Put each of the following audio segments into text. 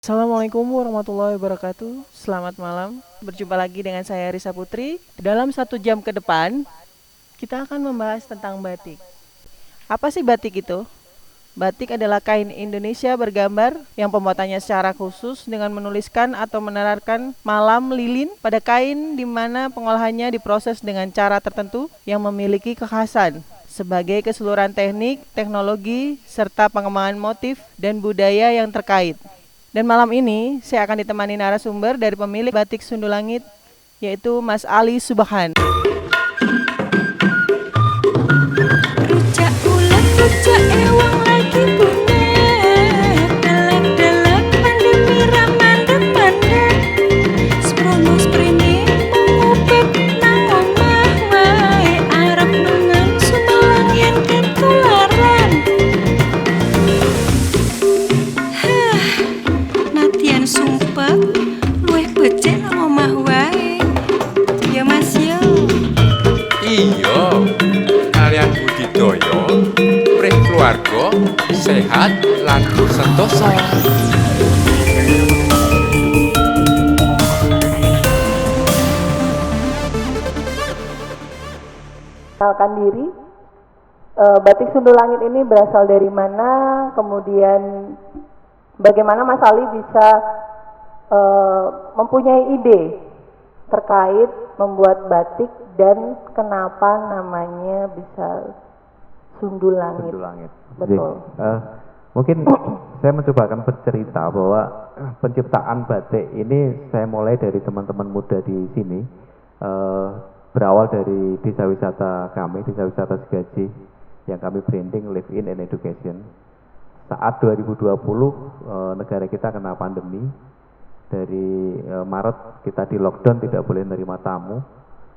Assalamualaikum warahmatullahi wabarakatuh. Selamat malam. Berjumpa lagi dengan saya Risa Putri. Dalam 1 jam ke depan, kita akan membahas tentang batik. Apa sih batik itu? Batik adalah kain Indonesia bergambar yang pembuatannya secara khusus dengan menuliskan atau menerarkan malam lilin pada kain di mana pengolahannya diproses dengan cara tertentu yang memiliki kekhasan sebagai keseluruhan teknik, teknologi, serta pengembangan motif dan budaya yang terkait. Dan malam ini saya akan ditemani narasumber dari pemilik batik Sundu Langit, yaitu Mas Ali Subhan. Rujak ulet, rujak ewang lagi bunet. Dalek-dalek pandemi ramandep-mandep. Sprono sprene mengupik nang omah wae. Arep nungan sumelang yen ketularan. Hah, nadyan sumpek luwih becik nang omah wae. Ya Mas yo. Iya, kalian budidaya, urip keluarga, sehat lan sentosa. Kenalkan diri, batik Sundu Langit ini berasal dari mana, kemudian bagaimana Mas Ali bisa mempunyai ide terkait membuat batik dan kenapa namanya bisa Sundu Langit. Sundu Langit. Betul. Mungkin saya mencoba akan bercerita bahwa penciptaan batik ini saya mulai dari teman-teman muda di sini. Berawal dari desa wisata kami, desa wisata Segaji, yang kami branding Live In and Education. Saat 2020 negara kita kena pandemi, dari Maret kita di lockdown, tidak boleh menerima tamu.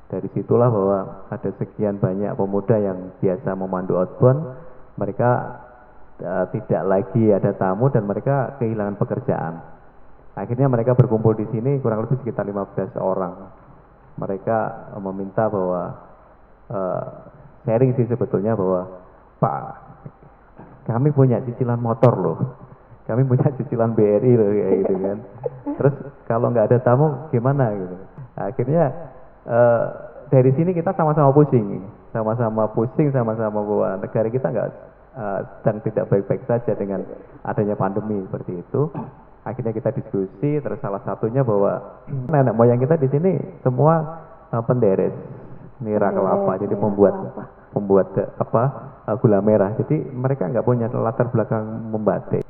Dari situlah bahwa ada sekian banyak pemuda yang biasa memandu outbound, mereka tidak lagi ada tamu dan mereka kehilangan pekerjaan. Akhirnya mereka berkumpul di sini kurang lebih sekitar 15 orang. Mereka meminta bahwa sharing sih sebetulnya bahwa Pak, kami punya cicilan motor loh, kami punya cicilan BRI loh kayak gitu kan. Terus kalau nggak ada tamu gimana gitu. Akhirnya dari sini kita sama-sama pusing, sama-sama bahwa negara kita nggak sedang tidak baik-baik saja dengan adanya pandemi seperti itu. Akhirnya kita diskusi, terus salah satunya bahwa nenek moyang kita di sini semua penderes nira kelapa, jadi pembuat gula merah. Jadi mereka nggak punya latar belakang membatik.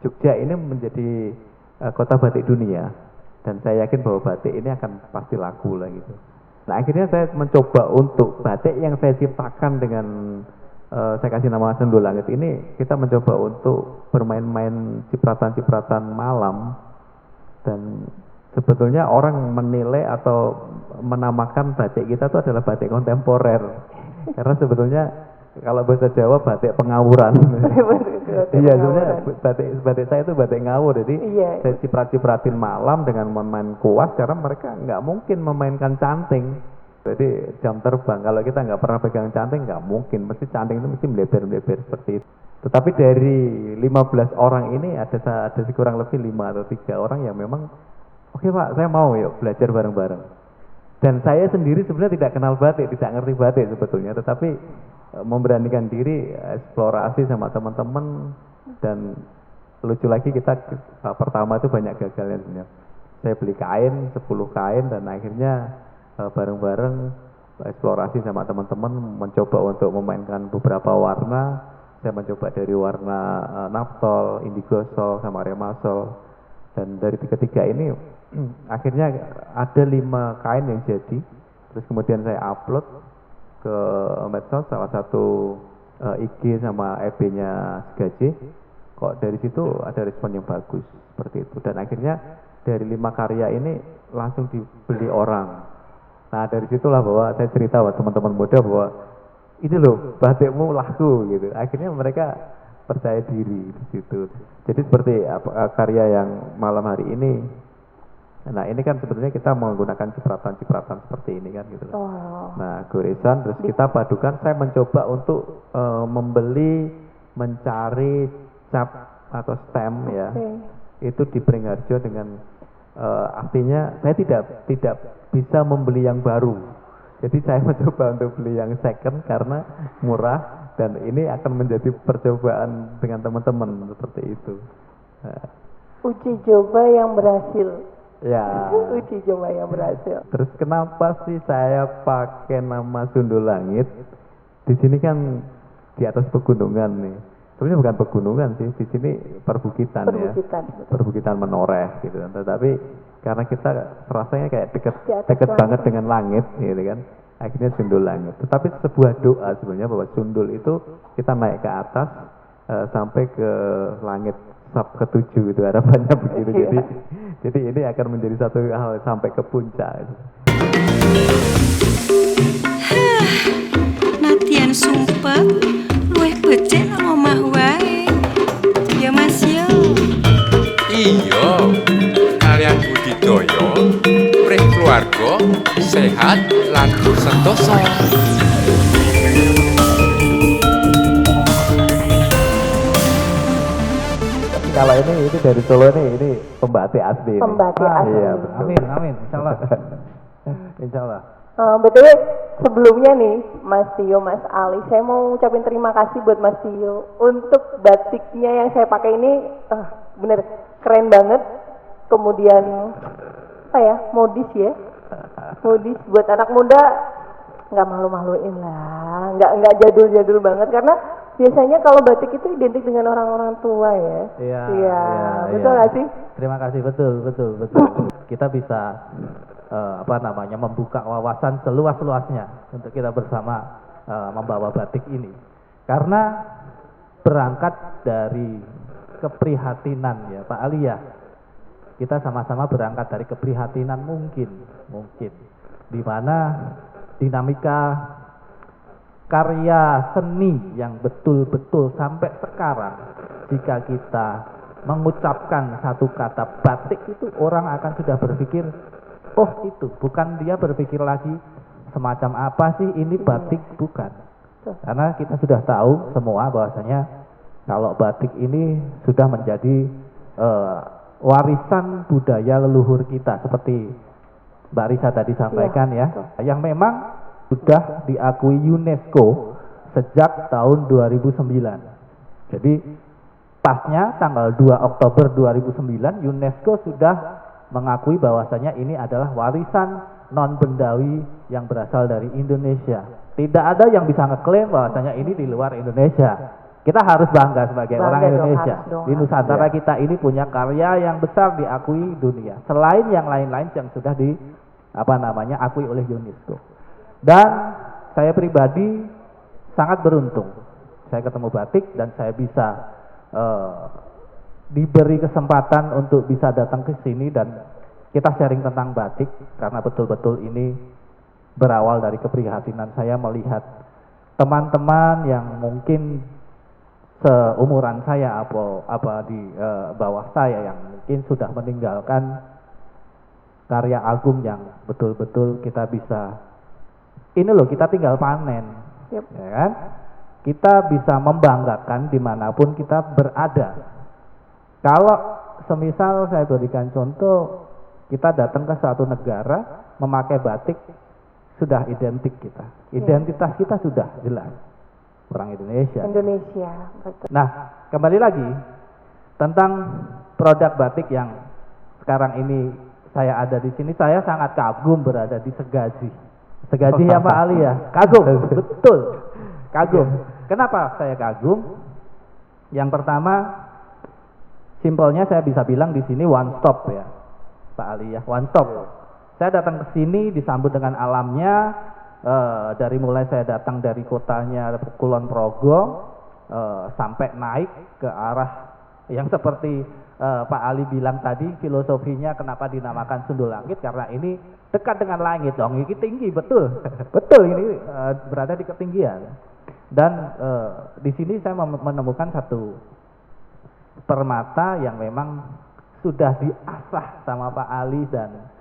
Jogja ini menjadi kota batik dunia, dan saya yakin bahwa batik ini akan pasti laku lah gitu. Nah akhirnya saya mencoba untuk batik yang saya ciptakan dengan saya kasih nama Sundu Langit ini, kita mencoba untuk bermain-main cipratan-cipratan malam, dan sebetulnya orang menilai atau menamakan batik kita itu adalah batik kontemporer, karena sebetulnya kalau bahasa Jawa batik pengawuran. Iya, sebenarnya batik saya itu batik ngawur, jadi saya ciprat-cipratin malam dengan memain kuas, karena mereka nggak mungkin memainkan canting. Jadi jam terbang, kalau kita nggak pernah pegang canting nggak mungkin, mesti canting itu mesti melebar-melebar seperti itu. Tetapi dari 15 orang ini ada kurang lebih 5 atau 3 orang yang memang oke Pak, saya mau yuk belajar bareng-bareng. Dan saya sendiri sebenarnya tidak kenal batik, tidak ngerti batik sebetulnya, tetapi memberanikan diri, eksplorasi sama teman-teman, dan lucu lagi kita pertama itu banyak gagalnya sebenarnya. Saya beli kain, 10 kain, dan akhirnya bareng-bareng eksplorasi sama teman-teman mencoba untuk memainkan beberapa warna. Saya mencoba dari warna naphthol, indigo sol, sama remasol, dan dari tiga ini akhirnya ada 5 kain yang jadi. Terus kemudian saya upload ke medsos, salah satu IG sama FB-nya Segaji. Kok dari situ ada respon yang bagus seperti itu, dan akhirnya dari 5 karya ini langsung dibeli orang. Nah dari situlah bahwa saya cerita buat teman-teman muda bahwa ini loh batikmu laku gitu. Akhirnya mereka percaya diri di situ. Jadi seperti karya yang malam hari ini. Nah ini kan sebetulnya kita menggunakan cipratan-cipratan seperti ini kan gitu. Nah goresan, terus kita padukan. Saya mencoba untuk mencari cap atau stem ya. itu di Pringharjo dengan artinya saya tidak bisa membeli yang baru. Jadi saya mencoba untuk beli yang second karena murah dan ini akan menjadi percobaan dengan teman-teman seperti itu. Nah, Uji coba yang berhasil. ya. Uji coba yang berhasil. Terus kenapa sih saya pakai nama Sundul Langit? Di sini kan di atas pegunungan nih. Sebenarnya bukan pegunungan sih, di sini perbukitan, Perbukitan, ya. betul. Perbukitan menoreh gitu kan. Tetapi karena kita rasanya kayak Di atas deket langit. banget dengan langit gitu kan. Akhirnya Sundul Langit. Tetapi sebuah doa sebenarnya bahwa Sundul itu kita naik ke atas sampai ke langit sab ketujuh itu harapannya begitu. Iya. Jadi ini akan menjadi satu hal sampai ke puncak. Natian sumpah luwih becik nang omah wae. Ya Mas yo. Iya, kalian budidaya, urip keluarga, sehat lan sentosa. Kalau ini dari Solo ini pembatik asli. Pembatik asli. Iya, betul. Amin, insyaallah. Insyaallah. BTW sebelumnya nih Mas Tio, Mas Ali, saya mau ucapin terima kasih buat Mas Tio untuk batiknya yang saya pakai ini, bener keren banget. Kemudian apa ya, modis ya, modis buat anak muda, nggak malu-maluin lah, nggak jadul-jadul banget karena biasanya kalau batik itu identik dengan orang-orang tua ya. Iya, Betul nggak sih? Terima kasih, betul. Kita bisa membuka wawasan seluas-luasnya untuk kita bersama membawa batik ini. Karena berangkat dari keprihatinan ya Pak Ali ya. Kita sama-sama berangkat dari keprihatinan mungkin di mana dinamika karya seni yang betul-betul sampai sekarang jika kita mengucapkan satu kata batik itu orang akan sudah berpikir oh itu bukan, dia berpikir lagi semacam apa sih ini batik, bukan, karena kita sudah tahu semua bahwasanya kalau batik ini sudah menjadi warisan budaya leluhur kita seperti Mbak Risa tadi sampaikan ya, yang memang sudah diakui UNESCO sejak tahun 2009. Jadi pasnya tanggal 2 Oktober 2009 UNESCO sudah mengakui bahwasanya ini adalah warisan non bendawi yang berasal dari Indonesia. Tidak ada yang bisa ngeklaim bahwasanya ini di luar Indonesia. Kita harus bangga sebagai Bangga orang dong, Indonesia. harus dong, Di Nusantara kita ini punya karya yang besar diakui dunia. Selain yang lain-lain yang sudah akui oleh UNESCO. Dan saya pribadi sangat beruntung. Saya ketemu batik dan saya bisa diberi kesempatan untuk bisa datang ke sini dan kita sharing tentang batik karena betul-betul ini berawal dari keprihatinan saya melihat teman-teman yang mungkin seumuran saya di bawah saya yang mungkin sudah meninggalkan karya agung yang betul-betul kita bisa kita tinggal panen. Yep. Ya kan? Kita bisa membanggakan dimanapun kita berada. Kalau semisal saya berikan contoh, kita datang ke suatu negara memakai batik, sudah identik kita. Identitas kita sudah jelas, orang Indonesia. Betul. Nah, kembali lagi tentang produk batik yang sekarang ini saya ada di sini, saya sangat kagum berada di Segaji. Segaji ya Pak Ali ya, kagum, betul, kagum. Kenapa saya kagum? Yang pertama, simpelnya saya bisa bilang di sini one stop ya, Pak Ali ya, one stop. Saya datang ke sini disambut dengan alamnya, dari mulai saya datang dari kotanya Kulon Progo, sampai naik ke arah yang seperti Pak Ali bilang tadi, filosofinya kenapa dinamakan Sundul Langit, karena ini dekat dengan langit dong, ini tinggi, betul, betul ini berada di ketinggian. Dan di sini saya menemukan satu permata yang memang sudah diasah sama Pak Ali dan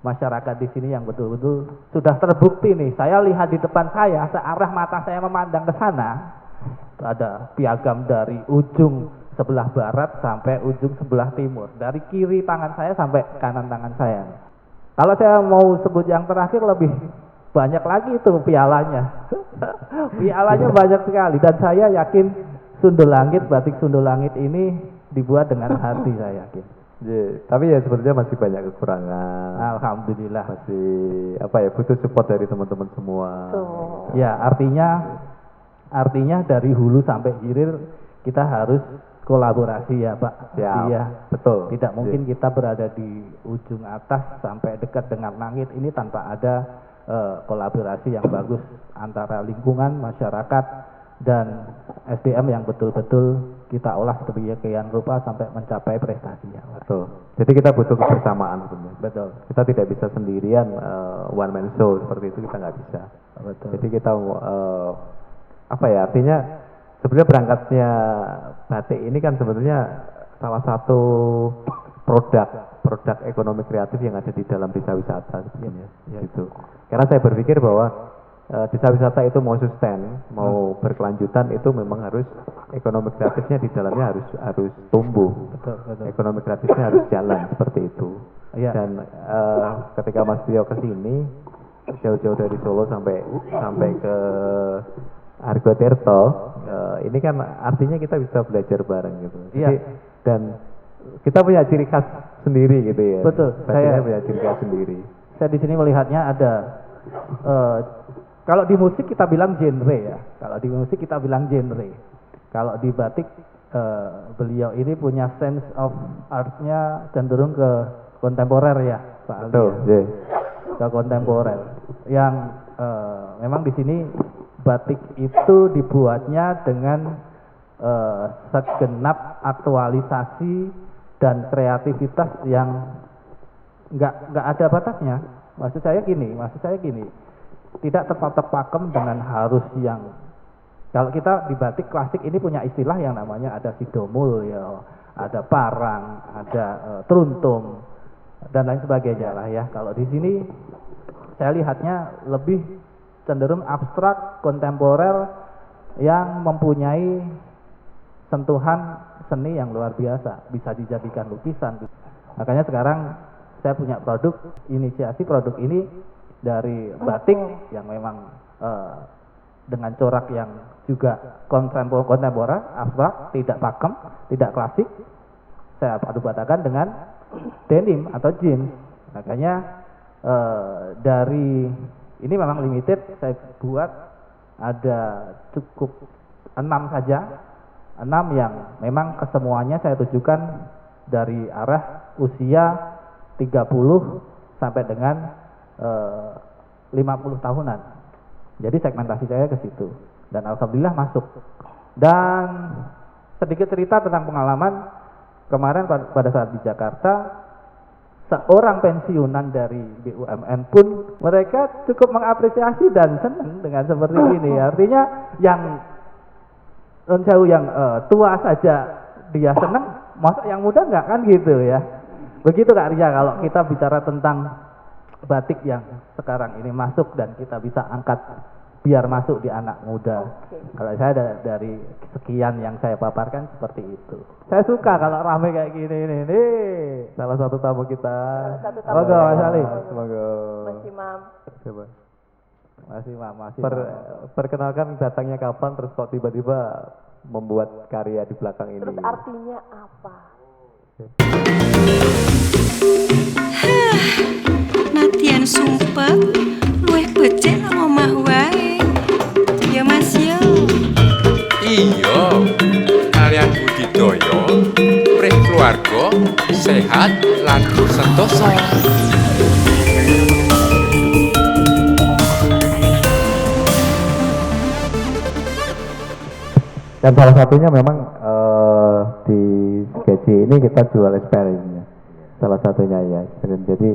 masyarakat di sini yang betul-betul sudah terbukti nih. Saya lihat di depan saya, searah mata saya memandang ke sana, ada piagam dari ujung sebelah barat sampai ujung sebelah timur, dari kiri tangan saya sampai kanan tangan saya. Kalau saya mau sebut yang terakhir lebih banyak lagi itu pialanya. Pialanya banyak sekali, dan saya yakin Sundul Langit, batik Sundul Langit ini dibuat dengan hati, saya yakin. Tapi ya sebenarnya masih banyak kekurangan. Alhamdulillah. Masih apa ya, butuh support dari teman-teman semua. Ya, artinya dari hulu sampai hilir kita harus kolaborasi ya Pak. Siap. Iya, Betul. tidak mungkin kita berada di ujung atas sampai dekat dengan langit ini tanpa ada kolaborasi yang bagus antara lingkungan, masyarakat, dan SDM yang betul-betul kita olah sedemikian rupa sampai mencapai prestasinya. Betul. Jadi kita butuh kebersamaan sebenarnya. Betul. Kita tidak bisa sendirian one man show seperti itu, kita nggak bisa. Betul. Jadi kita apa ya, artinya sebenarnya berangkatnya batik ini kan sebenarnya salah satu produk ekonomi kreatif yang ada di dalam desa wisata sebenarnya. Gitu. Karena saya berpikir bahwa desa wisata itu mau sustain, mau berkelanjutan, itu memang harus ekonomi kreatifnya di dalamnya harus tumbuh. Betul. Ekonomi kreatifnya harus jalan seperti itu. Iya. Dan ketika Mas Tio kesini jauh-jauh dari Solo sampai ke Argotirto, ini kan artinya kita bisa belajar bareng gitu. Iya. Jadi, dan kita punya ciri khas sendiri gitu ya. Betul. Saya punya ciri khas sendiri. Saya di sini melihatnya ada kalau di musik kita bilang genre ya. Kalau di musik kita bilang genre. Kalau di batik beliau ini punya sense of art-nya cenderung ke kontemporer ya, Pak Ali. Betul. Ya. Ke kontemporer. Yang memang di sini batik itu dibuatnya dengan segenap aktualisasi dan kreativitas yang nggak ada batasnya. Maksud saya gini, tidak terpakem dengan harus yang, kalau kita di batik klasik ini punya istilah yang namanya ada sidomul ya, ada parang, ada truntung dan lain sebagainya lah ya. Kalau di sini saya lihatnya lebih cenderung abstrak, kontemporer yang mempunyai sentuhan seni yang luar biasa, bisa dijadikan lukisan. Makanya sekarang saya punya inisiasi produk ini dari batik yang memang dengan corak yang juga kontemporer, abstrak, tidak pakem, tidak klasik. Saya padu padakan dengan denim atau jeans. Makanya dari ini memang limited, saya buat ada cukup 6 saja, 6 yang memang kesemuanya saya tujukan dari arah usia 30 sampai dengan 50 tahunan. Jadi segmentasi saya ke situ dan alhamdulillah masuk. Dan sedikit cerita tentang pengalaman kemarin pada saat di Jakarta, seorang pensiunan dari BUMN pun mereka cukup mengapresiasi dan senang dengan seperti ini. Artinya yang jauh yang tua saja dia senang, masa yang muda enggak, kan gitu ya. Begitu Kak Ria, kalau kita bicara tentang batik yang sekarang ini masuk dan kita bisa angkat biar masuk di anak muda. Kalau saya dari sekian yang saya paparkan seperti itu. Saya suka kalau rame kayak gini nih. Salah satu tamu kita. Semoga Mas Ali. Semoga. Mas Imam. Coba. Masih Imam. Perkenalkan datangnya kapan, terus kok tiba-tiba membuat karya di belakang ini. Terus artinya apa? Natian sumpah luwih becik nang omah wae. Ya Mas yo. Iya, kalian budidaya, prih keluarga, sehat lan sentosa. Dan salah satunya memang di Gaji ini kita jual experience-nya. Salah satunya ya. Jadi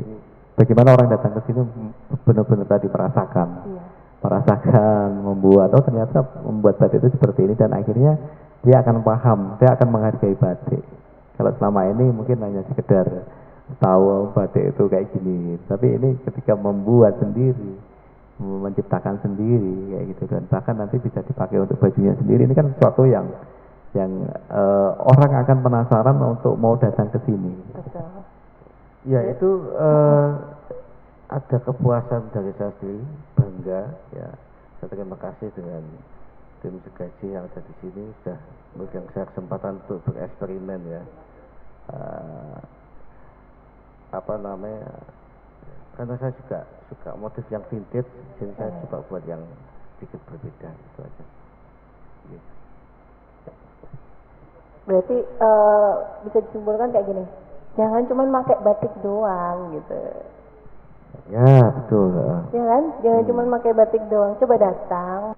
bagaimana orang datang ke sini benar-benar tadi merasakan membuat, oh ternyata membuat batik itu seperti ini, dan akhirnya dia akan paham, dia akan menghargai batik. Kalau selama ini mungkin hanya sekedar tahu batik itu kayak gini, tapi ini ketika membuat sendiri, menciptakan sendiri kayak gitu, dan bahkan nanti bisa dipakai untuk bajunya sendiri, ini kan sesuatu yang orang akan penasaran untuk mau datang ke sini. Betul. Ya itu ada kepuasan dari saya sendiri, bangga ya. Saya terima kasih dengan tim Segaji yang ada di sini sudah memberikan saya kesempatan untuk bereksperimen ya. Apa namanya? Karena saya juga suka motif yang vintage, jadi saya coba buat yang sedikit berbeda itu aja. Gitu. Berarti bisa disimpulkan kayak gini, jangan cuma pakai batik doang gitu. Ya betul. Ya kan? Jangan cuma pakai batik doang, coba datang.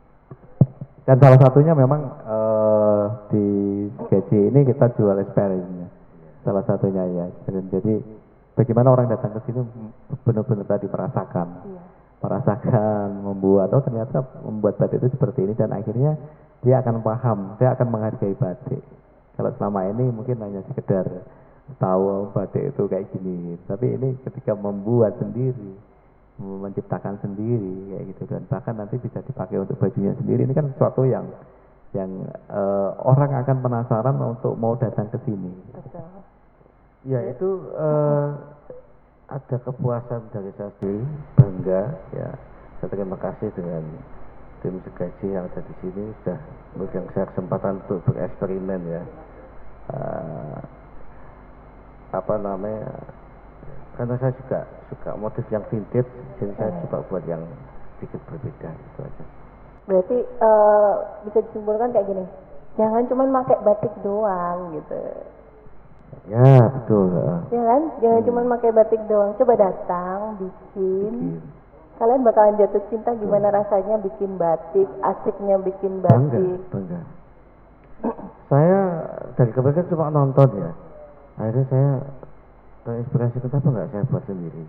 Dan salah satunya memang di Segaji ini kita jual experience-nya. Salah satunya ya. Jadi bagaimana orang datang ke sini benar-benar tadi merasakan. Iya. Merasakan, membuat, oh ternyata membuat batik itu seperti ini, dan akhirnya dia akan paham, dia akan menghargai batik. Kalau selama ini mungkin hanya sekedar tahu batik itu kayak gini, tapi ini ketika membuat sendiri, menciptakan sendiri kayak gitu, dan bahkan nanti bisa dipakai untuk bajunya sendiri, ini kan sesuatu yang orang akan penasaran untuk mau datang ke sini. Betul. Ya itu ada kepuasan dari saya sendiri, bangga ya. Saya terima kasih dengan tim Segaji yang ada di sini sudah memberikan saya kesempatan untuk bereksperimen ya. Apa namanya? Karena saya juga suka motif yang vintage, jadi saya coba buat yang sedikit berbeda itu aja. Berarti bisa disimpulkan kayak gini, jangan cuma pakai batik doang gitu. Ya betul. Ya kan? Jangan cuma pakai batik doang, coba datang, bikin. Kalian bakalan jatuh cinta gimana rasanya bikin batik, asiknya bikin batik. Bangga. Saya dari kemarin cuma nonton ya. Akhirnya saya terinspirasi, kenapa nggak saya buat sendiri.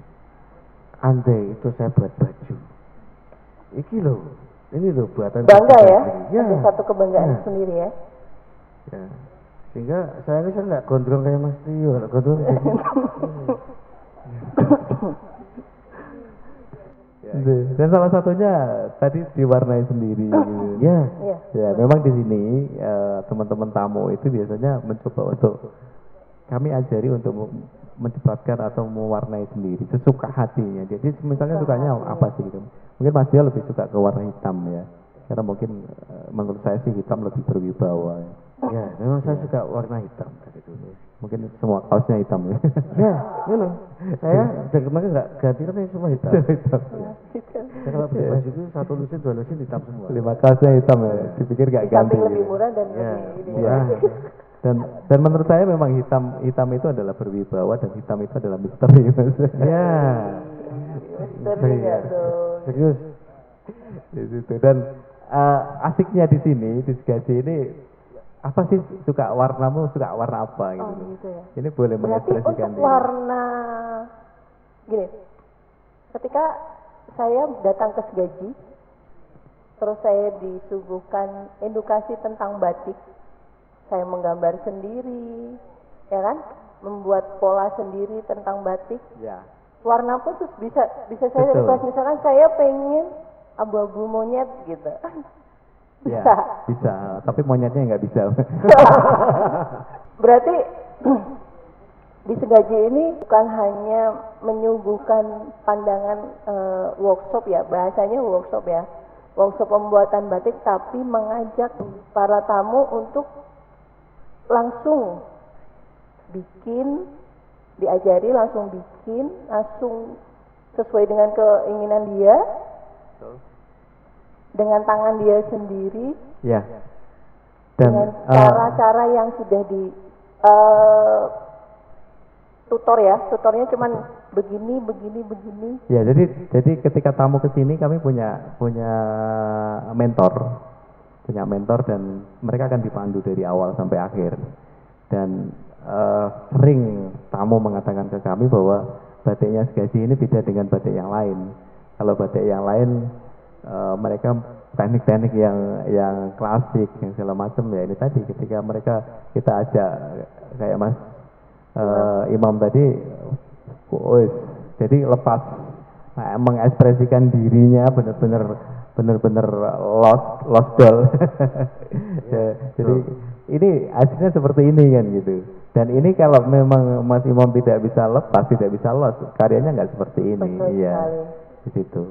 Andai itu saya buat baju. Iki loh, ini loh buatan. Bangga ya? Sendiri. Ya. Ada satu kebanggaan Ya. sendiri ya. Ya. Sehingga saya ini nggak gondrong kayak Mas Tio, kalau gondrong jadi. Dan salah satunya tadi diwarnai sendiri. Gitu. Ya. Iya. Ya, memang di sini teman-teman tamu itu biasanya mencoba untuk kami ajari untuk menciptakan atau mewarnai sendiri sesuka hatinya. Jadi misalnya sukanya apa sih gitu. Mungkin Mas Dio lebih suka ke warna hitam ya. Karena mungkin menurut saya sih hitam lebih berwibawa. Ya, memang saya suka warna hitam dari dulu. Mungkin semua kaosnya hitam ya. Ya, you know, saya dari kemarin nggak ganti kan semua hitam. Hitam. Saya kalau beli baju itu 1 lusin 2 lusin hitam semua. 5 kaosnya hitam ya. Dipikir Di gak ganti. samping lebih Gitu. murah dan Ya, lebih ini. murah. Dan menurut saya memang hitam itu adalah berwibawa, dan hitam itu adalah misteri Mas. Ya, Misteri nggak tuh? serius. Di situ. Dan asiknya di sini di Segaji ini apa sih, suka warnamu, suka warna apa gitu. Oh gitu ya. Ini boleh Berarti mengekspresikan untuk diri. warna gini, ketika saya datang ke Segaji, terus saya disuguhkan edukasi tentang batik, saya menggambar sendiri, ya kan, membuat pola sendiri tentang batik. Ya. Warna pun terus bisa saya Betul. request, misalkan saya pengen abu-abu monyet gitu. Ya, Bisa. bisa, tapi monyetnya nggak bisa. Berarti di Segaji ini bukan hanya menyuguhkan pandangan workshop ya, bahasanya workshop ya, workshop pembuatan batik, tapi mengajak para tamu untuk langsung bikin, diajari langsung bikin, langsung sesuai dengan keinginan dia, dengan tangan dia sendiri, Ya. Dan dengan cara-cara yang sudah di tutor ya, tutornya cuman begini. ya, jadi ketika tamu ke sini kami punya mentor. Punya mentor, dan mereka akan dipandu dari awal sampai akhir. Dan sering tamu mengatakan ke kami bahwa batiknya Segaji ini beda dengan batik yang lain. Kalau batik yang lain mereka teknik-teknik yang klasik, yang segala macam ya, ini tadi ketika kita ajak kayak Mas Imam tadi, jadi lepas mengekspresikan dirinya benar-benar bener-bener lost doll. Ya, jadi ini hasilnya seperti ini kan gitu. Dan ini kalau memang Mas Imam tidak bisa lepas, tidak bisa lost, karyanya nggak seperti ini. Betul Iya, sekali. di situ.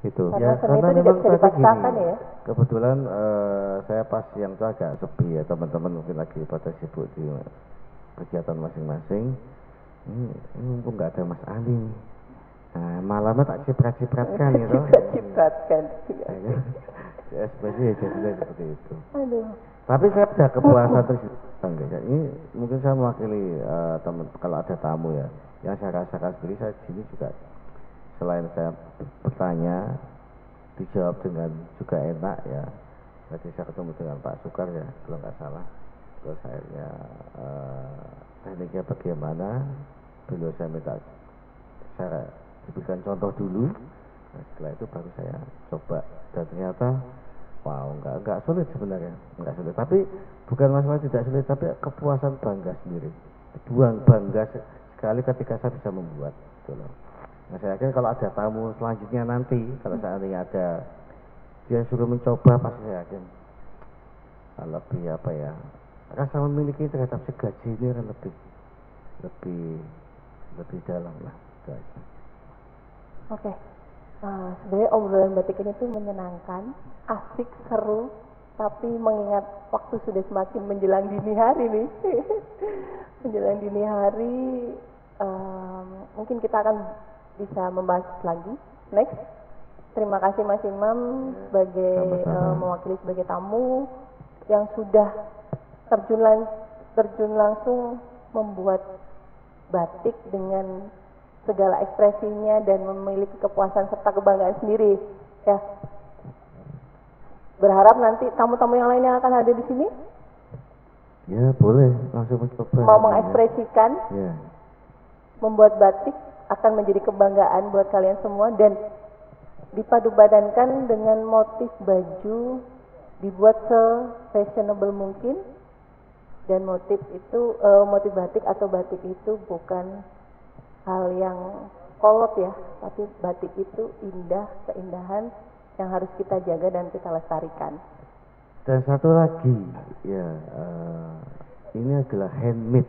Itu. Karena seni itu tidak memang bisa tadi dipaksakan gini, ya. kebetulan saya pas siang itu agak sepi ya, teman-teman mungkin lagi pada sibuk di kegiatan masing-masing. Ini mumpung nggak ada Mas Ali nih. Nah, malamnya tak ciprat-cipratkan gitu. Cipratkan. Ya, sebenarnya jadi seperti itu. Aduh. Tapi saya ada kepuasan tersendiri. Ya. Ini mungkin saya mewakili teman kalau ada tamu ya. Yang saya rasakan sendiri, saya di sini juga selain saya bertanya, dijawab dengan juga enak ya. Tadi saya ketemu dengan Pak Sukar ya, kalau nggak salah. Terus akhirnya tekniknya bagaimana? Beliau saya minta saya diberikan contoh dulu. Nah, setelah itu baru saya coba dan ternyata wow, enggak sulit sebenarnya, enggak sulit. Tapi bukan masalah tidak sulit, tapi kepuasan bangga sendiri. Bangga sekali ketika saya bisa membuat, gitu loh. Nah, saya yakin kalau ada tamu selanjutnya nanti, kalau seandainya ada dia suruh mencoba, pasti saya yakin lebih apa ya, rasa memiliki terhadap segaji ini kan lebih dalam lah. Gitu aja. Oke. Sebenarnya obrolan batik ini tuh menyenangkan, asik, seru, tapi mengingat waktu sudah semakin menjelang dini hari nih. Menjelang dini hari, mungkin kita akan bisa membahas lagi. Next, terima kasih Mas Imam sebagai mewakili sebagai tamu yang sudah terjun langsung membuat batik dengan segala ekspresinya dan memiliki kepuasan serta kebanggaan sendiri ya. Berharap nanti tamu-tamu yang lain yang akan hadir di sini Ya boleh langsung mencoba. mau mengekspresikan Ya. membuat batik akan menjadi kebanggaan buat kalian semua dan dipadu-badankan dengan motif baju dibuat se-fashionable mungkin dan motif batik atau batik itu bukan hal yang kolot ya, tapi batik itu indah, keindahan yang harus kita jaga dan kita lestarikan. Dan satu lagi, ya ini adalah handmade.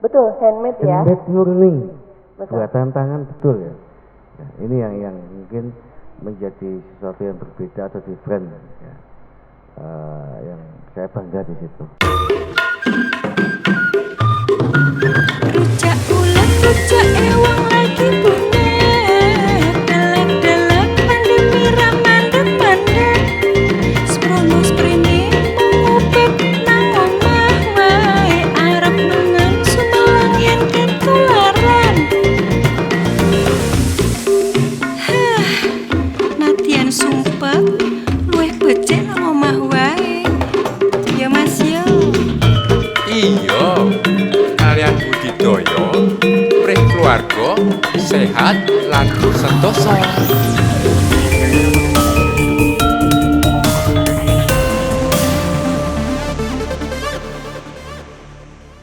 Betul, handmade ya. Handmade murni, Betul. buatan tangan betul ya. Ya, ini yang mungkin menjadi sesuatu yang berbeda atau different ya. Yang saya bangga di situ. Rujak ulet, rujak ewang lagi bunet. Dalek-dalek mandem miram mandem-mandem. Sprono sprene mengupik nang omah wae. Arep nungan sumelang yen ketularan. Nadyan sumpek luwih becik nang omah wae. Ya Mas yo. Iya, kalian budidaya, prih keluarga, sehat lan sentosa.